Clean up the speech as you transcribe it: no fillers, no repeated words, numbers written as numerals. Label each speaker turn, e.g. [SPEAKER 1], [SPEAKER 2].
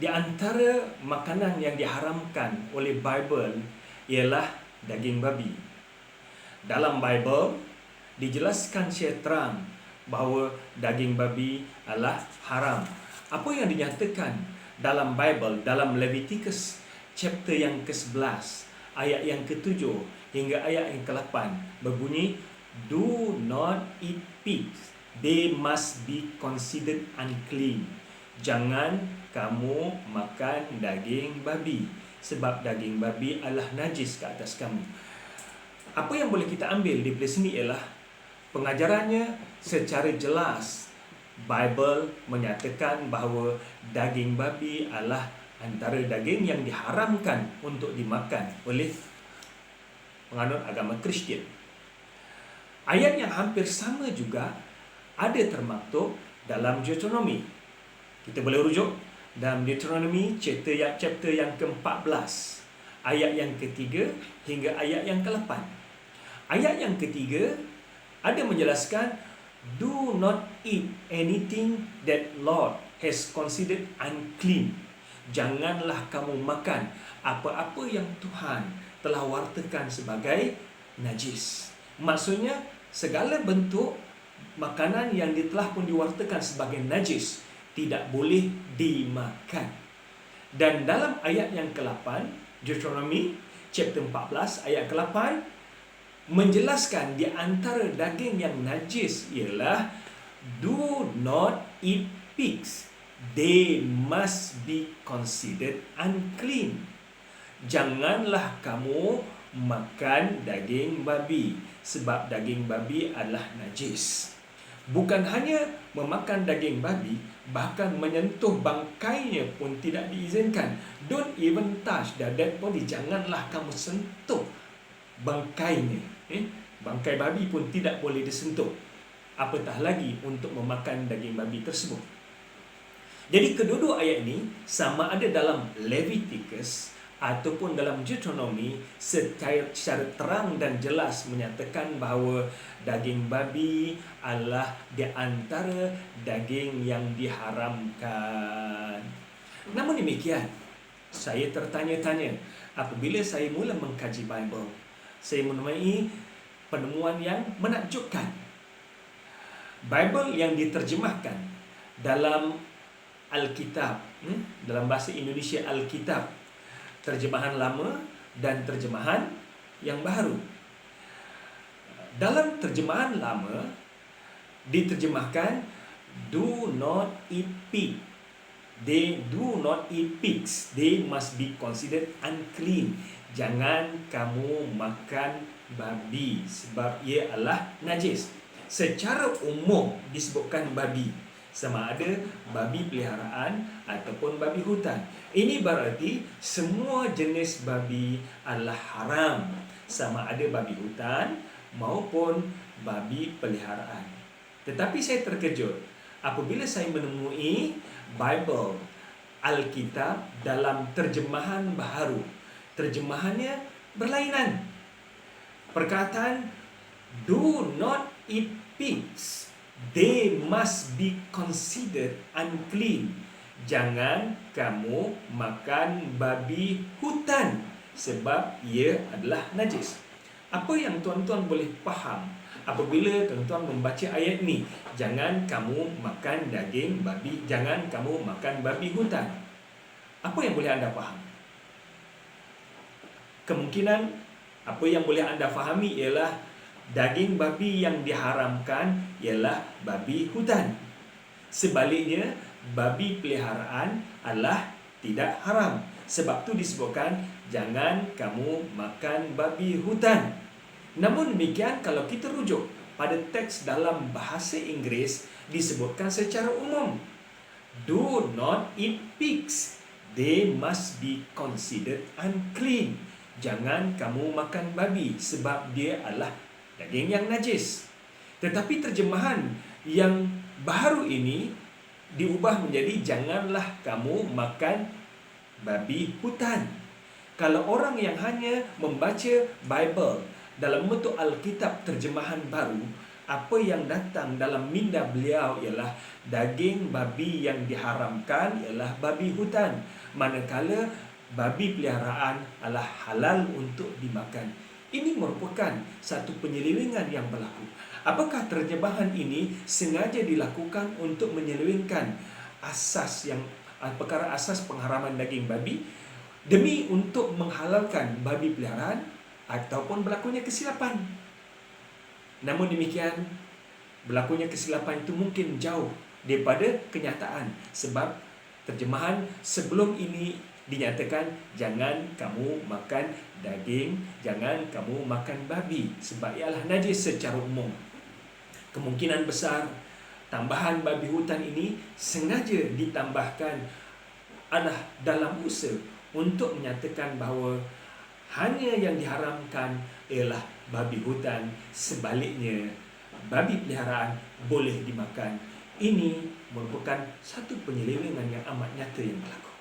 [SPEAKER 1] Di antara makanan yang diharamkan oleh Bible ialah daging babi. Dalam Bible dijelaskan secara terang bahawa daging babi adalah haram. Apa yang dinyatakan dalam Bible, dalam Leviticus chapter yang ke-11, ayat yang ke-7 hingga ayat yang ke-8 berbunyi, "Do not eat pigs, they must be considered unclean." Jangan kamu makan daging babi, sebab daging babi adalah najis ke atas kamu. Apa yang boleh kita ambil di sini ialah pengajarannya secara jelas. Bible menyatakan bahawa daging babi adalah antara daging yang diharamkan untuk dimakan oleh penganut agama Kristian. Ayat yang hampir sama juga ada termaktub dalam Deuteronomy. Kita boleh rujuk dalam Deuteronomy chapter yang ke-14, ayat yang ke-3 hingga ayat yang ke-8. Ayat yang ke-3 ada menjelaskan, "Do not eat anything that Lord has considered unclean." Janganlah kamu makan apa-apa yang Tuhan telah wartakan sebagai najis. Maksudnya, segala bentuk makanan yang telah pun diwartakan sebagai najis tidak boleh dimakan. Dan dalam ayat yang ke-8, Deuteronomy chapter 14 ayat ke-8 menjelaskan di antara daging yang najis ialah, "Do not eat pigs, they must be considered unclean." Janganlah kamu makan daging babi, sebab daging babi adalah najis. Bukan hanya memakan daging babi, bahkan menyentuh bangkainya pun tidak diizinkan. Don't even touch the dead body. Janganlah kamu sentuh bangkainya. Bangkai babi pun tidak boleh disentuh. Apatah lagi untuk memakan daging babi tersebut. Jadi kedua-dua ayat ini sama ada dalam Leviticus ataupun dalam Deuteronomy secara terang dan jelas menyatakan bahawa daging babi adalah di antara daging yang diharamkan. Namun demikian, saya tertanya-tanya apabila saya mula mengkaji Bible, saya menemui penemuan yang menakjubkan. Bible yang diterjemahkan dalam Alkitab, dalam bahasa Indonesia Alkitab, terjemahan lama dan terjemahan yang baru. Dalam terjemahan lama diterjemahkan, "Do not eat pig. They do not eat pigs. They must be considered unclean." Jangan kamu makan babi sebab ia adalah najis. Secara umum disebutkan babi, sama ada babi peliharaan ataupun babi hutan. Ini berarti semua jenis babi adalah haram, sama ada babi hutan maupun babi peliharaan. Tetapi saya terkejut apabila saya menemui Bible Alkitab dalam terjemahan baharu. Terjemahannya berlainan. Perkataan "do not eat pigs, they must be considered unclean." Jangan kamu makan babi hutan sebab ia adalah najis. Apa yang tuan-tuan boleh faham apabila tuan-tuan membaca ayat ni? Jangan kamu makan daging babi, jangan kamu makan babi hutan. Apa yang boleh anda faham? Kemungkinan apa yang boleh anda fahami ialah daging babi yang diharamkan ialah babi hutan. Sebaliknya, babi peliharaan adalah tidak haram. Sebab tu disebutkan, jangan kamu makan babi hutan. Namun demikian, kalau kita rujuk pada teks dalam bahasa Inggeris, disebutkan secara umum, "Do not eat pigs, they must be considered unclean." Jangan kamu makan babi sebab dia adalah daging yang najis. Tetapi terjemahan yang baru ini diubah menjadi, "Janganlah kamu makan babi hutan." Kalau orang yang hanya membaca Bible dalam bentuk Alkitab terjemahan baru, apa yang datang dalam minda beliau ialah daging babi yang diharamkan ialah babi hutan, manakala babi peliharaan adalah halal untuk dimakan. Ini merupakan satu penyelewengan yang berlaku. Apakah terjemahan ini sengaja dilakukan untuk menyelewengkan perkara asas pengharaman daging babi demi untuk menghalalkan babi peliharaan, ataupun berlakunya kesilapan? Namun demikian, berlakunya kesilapan itu mungkin jauh daripada kenyataan, sebab terjemahan sebelum ini dinyatakan jangan kamu makan daging, jangan kamu makan babi sebab ialah najis secara umum. Kemungkinan besar tambahan babi hutan ini sengaja ditambahkan adalah dalam usaha untuk menyatakan bahawa hanya yang diharamkan ialah babi hutan, sebaliknya babi peliharaan boleh dimakan. Ini merupakan satu penyelewengan yang amat nyata yang berlaku.